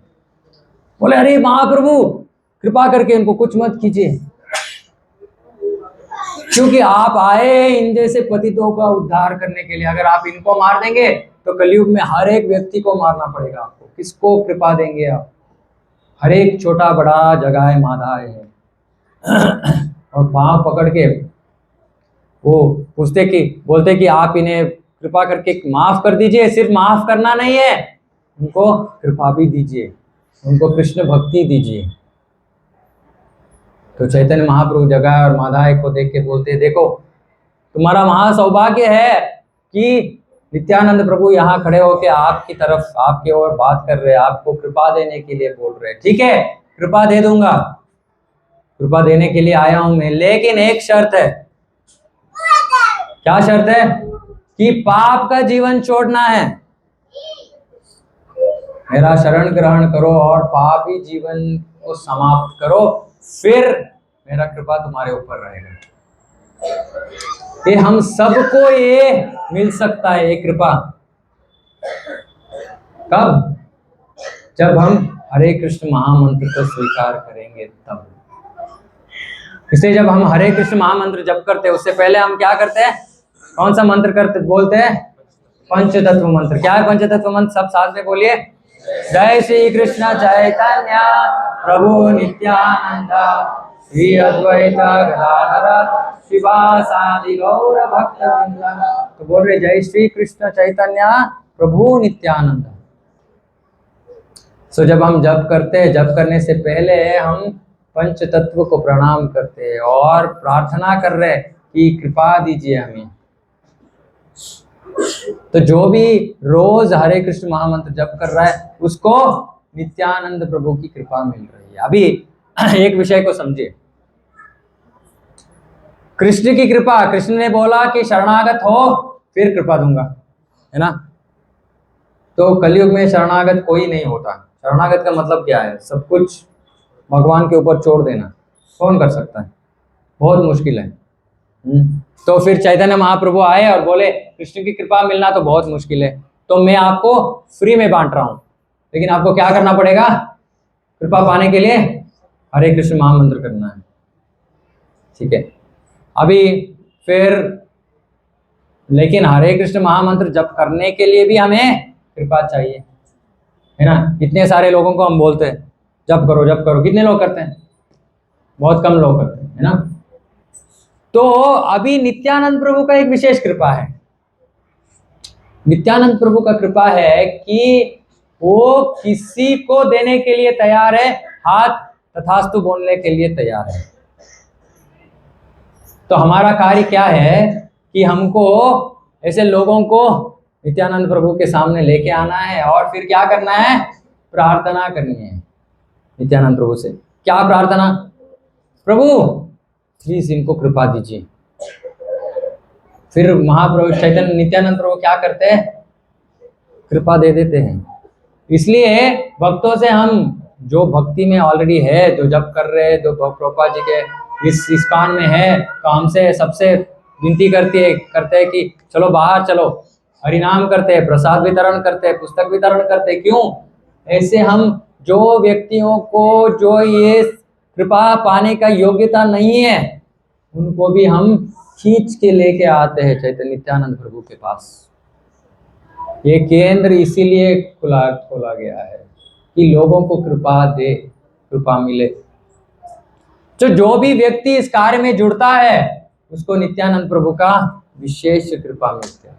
बोले अरे महाप्रभु कृपा करके इनको कुछ मत कीजिए, क्योंकि आप आए इन जैसे पतितों का उद्धार करने के लिए। अगर आप इनको मार देंगे तो कलयुग में हर एक व्यक्ति को मारना पड़ेगा आपको, किसको कृपा देंगे आप? हर एक छोटा बड़ा जगाए माधाय है। और पांव पकड़ के वो बोलते कि आप इन्हें कृपा करके माफ कर दीजिए। सिर्फ माफ करना नहीं है, उनको कृपा भी दीजिए, उनको कृष्ण भक्ति दीजिए। तो चैतन्य महाप्रभु जगह और माधाई को देख के बोलते, देखो तुम्हारा महा सौभाग्य है कि नित्यानंद प्रभु यहाँ खड़े होके आपकी तरफ, आपके ओर बात कर रहे हैं, आपको कृपा देने के लिए बोल रहे हैं। ठीक है, कृपा दे दूंगा, कृपा देने के लिए आया हूं मैं, लेकिन एक शर्त है। क्या शर्त है? कि पाप का जीवन छोड़ना है। मेरा शरण ग्रहण करो और पापी जीवन को समाप्त करो, फिर मेरा कृपा तुम्हारे ऊपर रहेगा। ये हम सबको ये मिल सकता है, ये कृपा। कब? जब हम हरे कृष्ण महामंत्र को स्वीकार करेंगे तब। इसलिए जब हम हरे कृष्ण महामंत्र जप करते हैं, उससे पहले हम क्या करते हैं? कौन सा मंत्र करते बोलते हैं? पंचतत्व मंत्र। क्या है पंचतत्व मंत्र? सब साथ में बोलिए। जय श्री कृष्ण चैतन्य प्रभु नित्यानंद श्री अद्वैत गदाधर शिवासादि गौर भक्तवृंद। तो बोल रहे जय श्री कृष्ण चैतन्य प्रभु नित्यानंद। सो जब हम जप करते हैं, जप करने से पहले हम पंच तत्व को प्रणाम करते हैं और प्रार्थना कर रहे कि कृपा दीजिए हमें। तो जो भी रोज हरे कृष्ण महामंत्र जप कर रहा है, उसको नित्यानंद प्रभु की कृपा मिल रही है। अभी एक विषय को समझिए। कृष्ण की कृपा, कृष्ण ने बोला कि शरणागत हो फिर कृपा दूंगा, है ना? तो कलयुग में शरणागत कोई नहीं होता। शरणागत का मतलब क्या है? सब कुछ भगवान के ऊपर छोड़ देना। कौन कर सकता है? बहुत मुश्किल है। तो फिर चैतन्य महाप्रभु आए और बोले कृष्ण की कृपा मिलना तो बहुत मुश्किल है, तो मैं आपको फ्री में बांट रहा हूँ, लेकिन आपको क्या करना पड़ेगा? कृपा पाने के लिए हरे कृष्ण महामंत्र करना है। ठीक है, अभी फिर लेकिन हरे कृष्ण महामंत्र जप करने के लिए भी हमें कृपा चाहिए, है ना? कितने सारे लोगों को हम बोलते हैं जप करो जप करो, कितने लोग करते हैं? बहुत कम लोग करते हैं, है ना? तो अभी नित्यानंद प्रभु का एक विशेष कृपा है। नित्यानंद प्रभु का कृपा है कि वो किसी को देने के लिए तैयार है, हाथ तथास्तु बोलने के लिए तैयार है। तो हमारा कार्य क्या है कि हमको ऐसे लोगों को नित्यानंद प्रभु के सामने लेके आना है और फिर क्या करना है? प्रार्थना करनी है नित्यानंद प्रभु से। क्या प्रार्थना? प्रभु प्लीज इनको कृपा दीजिए। फिर महाप्रभु चैतन्य नित्यानंद प्रभु क्या करते हैं? कृपा दे देते हैं। इसलिए भक्तों से हम जो भक्ति में ऑलरेडी है, जो जप कर रहे हैं, जो प्रभुपाद जी के इस इस्कान में है, तो हमसे सबसे विनती करते हैं कि चलो बाहर चलो, हरिनाम करते हैं, प्रसाद वितरण करते हैं, पुस्तक वितरण करते हैं। क्यों? ऐसे हम जो व्यक्तियों को जो ये कृपा पाने का योग्यता नहीं है, उनको भी हम खींच के लेके आते हैं चैतन्य नित्यानंद प्रभु के पास। ये केंद्र इसीलिए खोला गया है कि लोगों को कृपा दे, कृपा मिले। तो जो भी व्यक्ति इस कार्य में जुड़ता है उसको नित्यानंद प्रभु का विशेष कृपा मिलती है।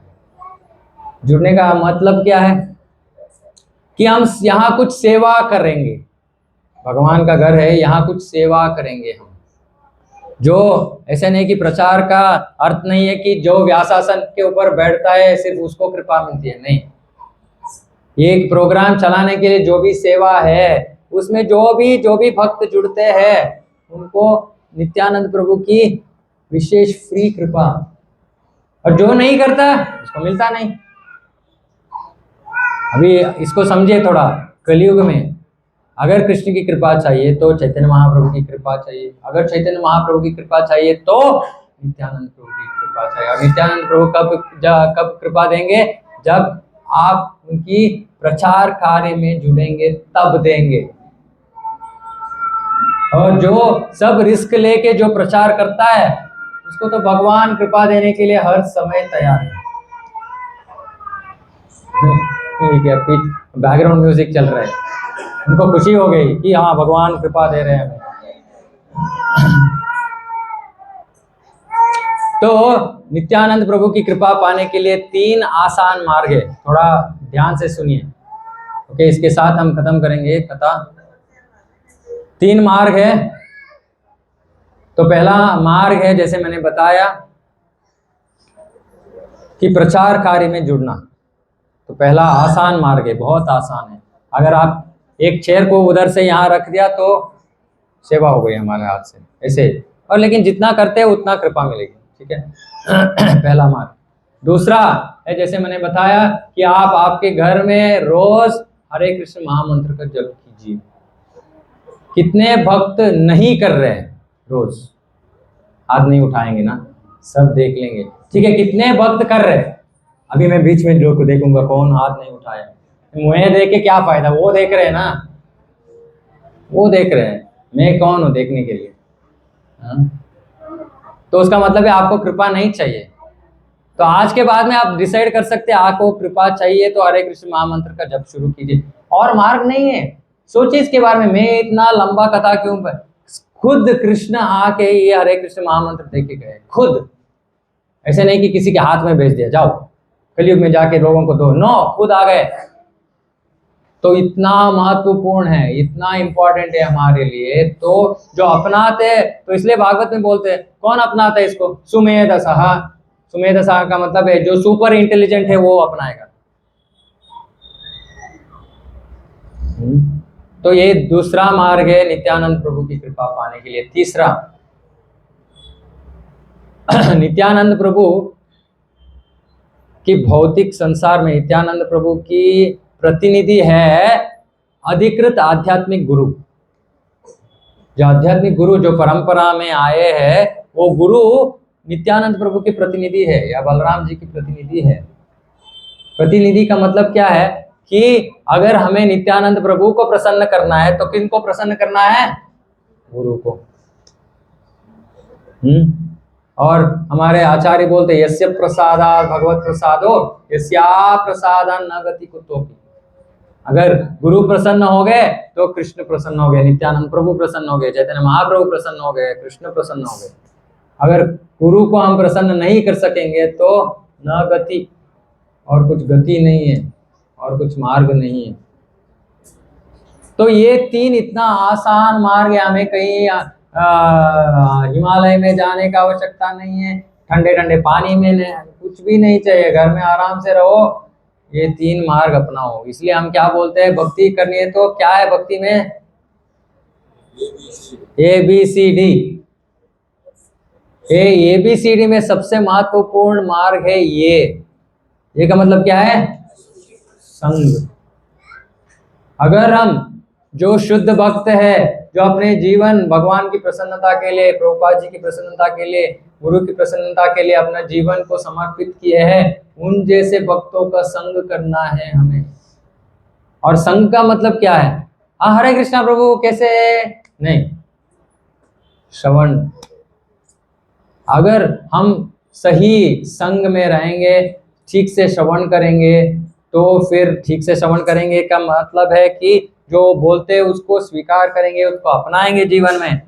जुड़ने का मतलब क्या है? कि हम यहाँ कुछ सेवा करेंगे, भगवान का घर है, यहाँ कुछ सेवा करेंगे हम। जो ऐसा नहीं कि प्रचार का अर्थ नहीं है कि जो व्यासासन के ऊपर बैठता है सिर्फ उसको कृपा मिलती है, नहीं। एक प्रोग्राम चलाने के लिए जो भी सेवा है, उसमें जो भी भक्त जुड़ते हैं उनको नित्यानंद प्रभु की विशेष फ्री कृपा, और जो नहीं करता उसको मिलता नहीं। अभी इसको समझिए थोड़ा। कलयुग में अगर कृष्ण की कृपा चाहिए तो चैतन्य महाप्रभु की कृपा चाहिए, अगर चैतन्य महाप्रभु की कृपा चाहिए तो नित्यानंद प्रभु की कृपा चाहिए। और नित्यानंद प्रभु कब कृपा देंगे? जब आप उनकी प्रचार कार्य में जुड़ेंगे तब देंगे। और जो सब रिस्क लेके जो प्रचार करता है उसको तो भगवान कृपा देने के लिए हर समय तैयार है। ठीक है, बैकग्राउंड म्यूजिक चल रहा है, उनको खुशी हो गई कि हाँ भगवान कृपा दे रहे हैं। तो नित्यानंद प्रभु की कृपा पाने के लिए 3 आसान मार्ग है, थोड़ा ध्यान से सुनिए। तो ओके, इसके साथ हम खत्म करेंगे कथा। 3 मार्ग है। तो पहला मार्ग है, जैसे मैंने बताया, कि प्रचार कार्य में जुड़ना। तो पहला आसान मार्ग है, बहुत आसान है। अगर आप एक चेयर को उधर से यहाँ रख दिया तो सेवा हो गई हमारे हाथ से, ऐसे। और लेकिन जितना करते हैं उतना कृपा मिलेगी, ठीक है। पहला मार्ग। दूसरा है, जैसे मैंने बताया, कि आप आपके घर में रोज हरे कृष्ण महामंत्र का जप कीजिए। कितने भक्त नहीं कर रहे हैं रोज? हाथ नहीं उठाएंगे ना, सब देख लेंगे, ठीक है। कितने भक्त कर रहे हैं? अभी मैं बीच में लोग को देखूंगा कौन हाथ नहीं उठाया। मुझे देख के क्या फायदा? वो देख रहे हैं ना, वो देख रहे हैं, मैं कौन हूं देखने के लिए? हाँ? तो उसका मतलब है आपको कृपा नहीं चाहिए। तो आज के बाद में आप डिसाइड कर सकते हैं, आपको कृपा चाहिए तो हरे कृष्ण महामंत्र का जप शुरू कीजिए। और मार्ग नहीं है। सोचिए इसके बारे में, मैं इतना लंबा कथा क्यों? खुद कृष्ण आके ये हरे कृष्ण महामंत्र देके गए, खुद। ऐसे नहीं कि किसी के हाथ में भेज दिया, जाओ कलयुग में जाके लोगों को दो, नो, खुद आ गए। तो इतना महत्वपूर्ण है, इतना इंपॉर्टेंट है हमारे लिए। तो जो अपनाते, तो इसलिए भागवत में बोलते हैं, कौन अपनाता है इसको? सुमेधसः। सुमेधसः का मतलब है जो सुपर इंटेलिजेंट है वो अपनाएगा। तो ये दूसरा मार्ग है नित्यानंद प्रभु की कृपा पाने के लिए। तीसरा, नित्यानंद प्रभु की भौतिक संसार में नित्यानंद प्रभु की प्रतिनिधि है अधिकृत आध्यात्मिक गुरु। जो आध्यात्मिक गुरु जो परंपरा में आए हैं, वो गुरु नित्यानंद प्रभु के प्रतिनिधि है या बलराम जी की प्रतिनिधि है। प्रतिनिधि का मतलब क्या है? कि अगर हमें नित्यानंद प्रभु को प्रसन्न करना है तो किनको प्रसन्न करना है? गुरु को। और हमारे आचार्य बोलते, यस्य प्रसादात् भगवत प्रसादो यस्या प्रसादान् न गति कुतोपि। अगर गुरु प्रसन्न हो गए तो कृष्ण प्रसन्न हो गए, नित्यानंद प्रभु प्रसन्न हो गए, चैतन्य महाप्रभु प्रसन्न हो गए, कृष्ण प्रसन्न हो गए। अगर गुरु को हम प्रसन्न नहीं कर सकेंगे तो न गति, और कुछ गति नहीं है, और कुछ मार्ग नहीं है। तो ये 3 इतना आसान मार्ग है। हमें कहीं हिमालय में जाने का आवश्यकता नहीं है, ठंडे ठंडे पानी में नहीं, कुछ भी नहीं चाहिए, घर में आराम से रहो, ये 3 मार्ग अपनाओ। इसलिए हम क्या बोलते हैं, भक्ति करनी है तो क्या है भक्ति में? ABCD। ABCD में सबसे महत्वपूर्ण मार्ग है ये का मतलब क्या है? संग। अगर हम जो शुद्ध भक्त है, जो अपने जीवन भगवान की प्रसन्नता के लिए, प्रभुपाद जी की प्रसन्नता के लिए, गुरु की प्रसन्नता के लिए अपना जीवन को समर्पित किए हैं, उन जैसे भक्तों का संग करना है हमें। और संग का मतलब क्या है? हरे कृष्णा प्रभु कैसे? नहीं, श्रवण। अगर हम सही संग में रहेंगे, ठीक से श्रवण करेंगे, तो फिर ठीक से श्रवण करेंगे का मतलब है कि जो बोलते हैं उसको स्वीकार करेंगे, उसको अपनाएंगे जीवन में।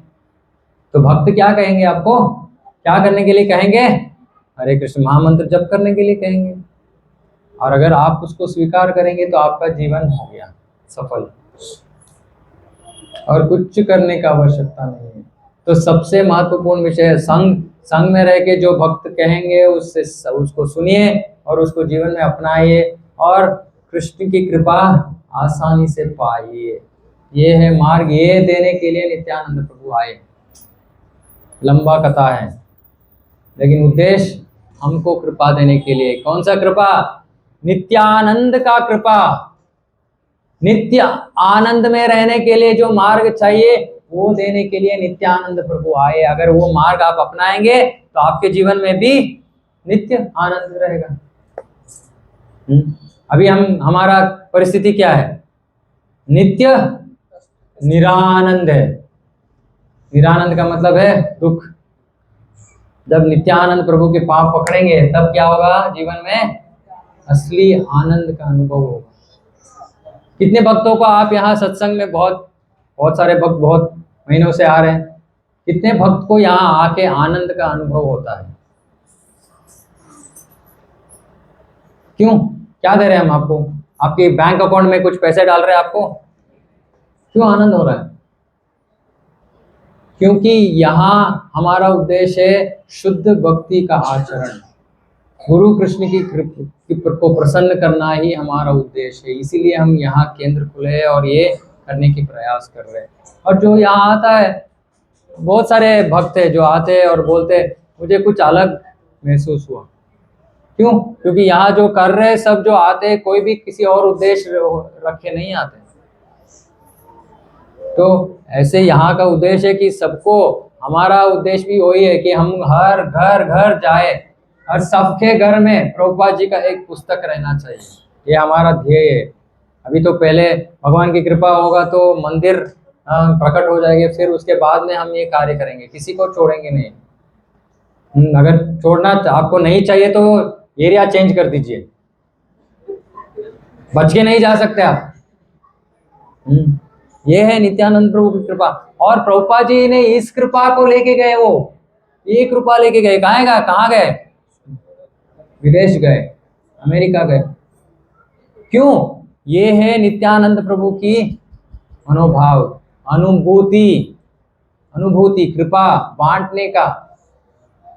तो भक्त क्या कहेंगे आपको? क्या करने के लिए कहेंगे? हरे कृष्ण महामंत्र जप करने के लिए कहेंगे। और अगर आप उसको स्वीकार करेंगे तो आपका जीवन हो गया सफल, और कुछ करने का आवश्यकता नहीं है। तो सबसे महत्वपूर्ण विषय है संग। संग में रह के जो भक्त कहेंगे उससे उसको सुनिए और उसको जीवन में अपनाइए, और कृष्ण की कृपा आसानी से पाइए। ये है मार्ग। ये देने के लिए नित्यानंद प्रभु आए। लंबा कथा है, लेकिन उद्देश्य हमको कृपा देने के लिए। कौन सा कृपा? नित्यानंद का कृपा। नित्य आनंद में रहने के लिए जो मार्ग चाहिए वो देने के लिए नित्यानंद प्रभु आए। अगर वो मार्ग आप अपनाएंगे तो आपके जीवन में भी नित्य आनंद रहेगा। अभी हमारा परिस्थिति क्या है? नित्य निरानंद है। निरानंद का मतलब है दुख। जब नित्यानंद प्रभु के पांव पकड़ेंगे तब क्या होगा? जीवन में असली आनंद का अनुभव होगा। कितने भक्तों को आप यहाँ सत्संग में, बहुत सारे भक्त बहुत महीनों से आ रहे हैं, कितने भक्त को यहाँ आके आनंद का अनुभव होता है? क्यों? क्या दे रहे हैं हम आपको? आपके बैंक अकाउंट में कुछ पैसे डाल रहे हैं आपको, क्यों आनंद हो रहा है? क्योंकि यहाँ हमारा उद्देश्य है शुद्ध भक्ति का आचरण, गुरु कृष्ण को प्रसन्न करना ही हमारा उद्देश्य है। इसीलिए हम यहाँ केंद्र खुले और ये करने की प्रयास कर रहे हैं। और जो यहाँ आता है, बहुत सारे भक्त है जो आते हैं और बोलते हैं मुझे कुछ अलग महसूस हुआ। क्यों? क्योंकि यहाँ जो कर रहे हैं सब जो आते हैं कोई भी किसी और उद्देश्य रखे नहीं आते। तो ऐसे यहाँ का उद्देश्य है कि सबको, हमारा उद्देश्य भी वही है कि हम हर घर जाए और सबके घर में प्रभुपाद जी का एक पुस्तक रहना चाहिए। ये हमारा ध्येय है। अभी तो पहले भगवान की कृपा होगा तो मंदिर प्रकट हो जाएंगे, फिर उसके बाद में हम ये कार्य करेंगे, किसी को छोड़ेंगे नहीं। अगर छोड़ना आपको नहीं चाहिए तो एरिया चेंज कर दीजिए, बच के नहीं जा सकते आप। ये है नित्यानंद प्रभु की कृपा। और प्रभुपाद जी ने इस कृपा को लेके गए, वो ये कृपा लेके गए। कहाँ गए? विदेश गए, अमेरिका गए। क्यों? ये है नित्यानंद प्रभु की मनोभाव, अनुभूति, कृपा बांटने का।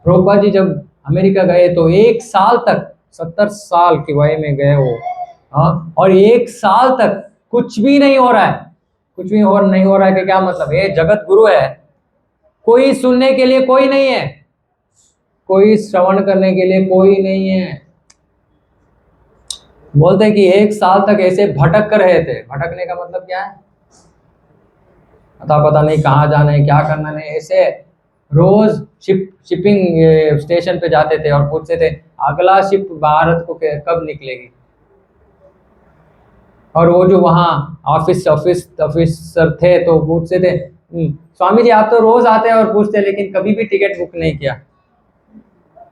प्रभुपाद जी जब अमेरिका गए तो 1 साल तक, 70 साल की वय में गए वो, और 1 साल तक कुछ भी नहीं हो रहा है। कुछ भी नहीं हो रहा है कि क्या मतलब? ये जगत गुरु है, कोई सुनने के लिए कोई नहीं है, कोई श्रवण करने के लिए कोई नहीं है। बोलते हैं कि 1 साल तक ऐसे भटक कर रहे थे। भटकने का मतलब क्या है? पता नहीं कहाँ जाना है, क्या करना है। ऐसे रोज शिपिंग स्टेशन पे जाते थे और पूछते थे अगला शिप भारत को कब निकलेगी। और वो जो वहाँ ऑफिसर थे तो पूछते थे स्वामी जी आप तो रोज आते हैं और पूछते हैं लेकिन कभी भी टिकट बुक नहीं किया।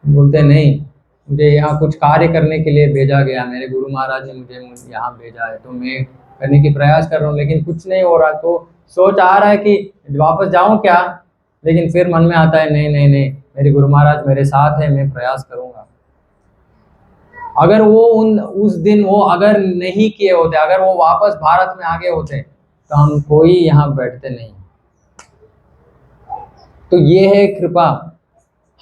बोलते नहीं, मुझे यहाँ कुछ कार्य करने के लिए भेजा गया, मेरे गुरु महाराज ने मुझे यहाँ भेजा है, तो मैं करने की प्रयास कर रहा हूँ लेकिन कुछ नहीं हो रहा। तो सोच आ रहा है कि वापस जाऊँ क्या, लेकिन फिर मन में आता है नहीं, मेरे गुरु महाराज मेरे साथ है, मैं प्रयास करूँगा। अगर वो उस दिन वो अगर नहीं किए होते, अगर वो वापस भारत में आ गए होते तो हम कोई यहाँ बैठते नहीं। तो ये है कृपा।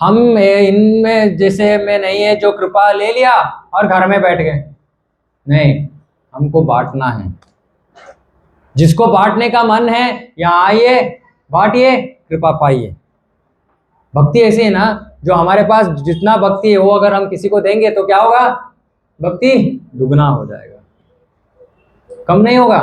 हम इनमें जैसे में नहीं है जो कृपा ले लिया और घर में बैठ गए। नहीं, हमको बांटना है। जिसको बांटने का मन है यहाँ आइए, बांटिए, कृपा पाइए। भक्ति ऐसी है ना, जो हमारे पास जितना भक्ति है वो अगर हम किसी को देंगे तो क्या होगा? भक्ति दुगना हो जाएगा, कम नहीं होगा।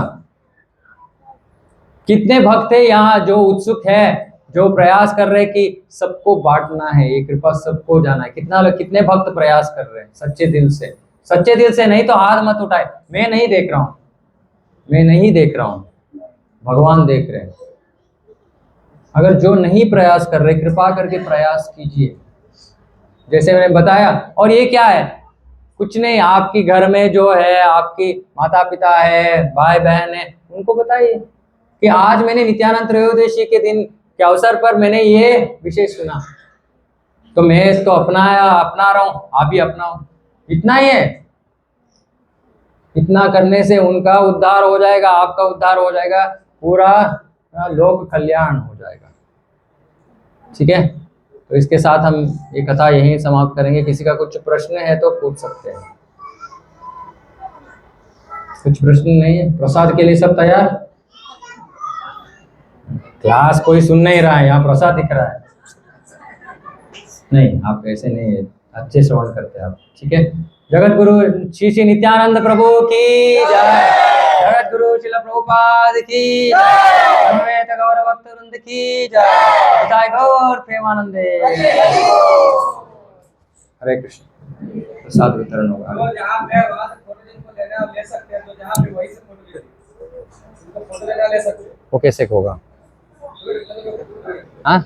कितने भक्त है यहाँ जो उत्सुक है, जो प्रयास कर रहे हैं कि सबको बांटना है, ये कृपा सबको जाना है। कितने भक्त प्रयास कर रहे हैं सच्चे दिल से। सच्चे दिल से नहीं तो हाथ मत उठाए, मैं नहीं देख रहा हूँ, भगवान देख रहे हैं। अगर जो नहीं प्रयास कर रहे, कृपा करके प्रयास कीजिए, जैसे मैंने बताया। और ये क्या है? कुछ नहीं, आपकी घर में जो है आपकी माता पिता है, भाई बहन है, उनको बताइए कि आज मैंने नित्यानंद त्रयोदशी के दिन के अवसर पर मैंने ये विषय सुना, तो मैं इसको अपना रहा हूँ, आप भी अपनाओ। इतना ही है। इतना करने से उनका उद्धार हो जाएगा, आपका उद्धार हो जाएगा, पूरा लोक कल्याण हो जाएगा। ठीक है, तो इसके साथ हम ये कथा यहीं समाप्त करेंगे। किसी का कुछ प्रश्न है तो पूछ सकते हैं। कुछ प्रश्न नहीं है? प्रसाद के लिए सब तैयार? क्लास कोई सुन नहीं रहा है, यहाँ प्रसाद दिख रहा है। नहीं, आप ऐसे नहीं है, अच्छे श्रवण करते हैं आप। ठीक है, जगत गुरु श्री श्री नित्यानंद प्रभु की जय, जगत गुरु श्रील प्रभुपाद की जय, समवेत गौर भक्त वृंद की जय, निताय गौर प्रेमानंदे। हरे कृष्ण। प्रसाद वितरण होगा। वो कैसे होगा? हाँ,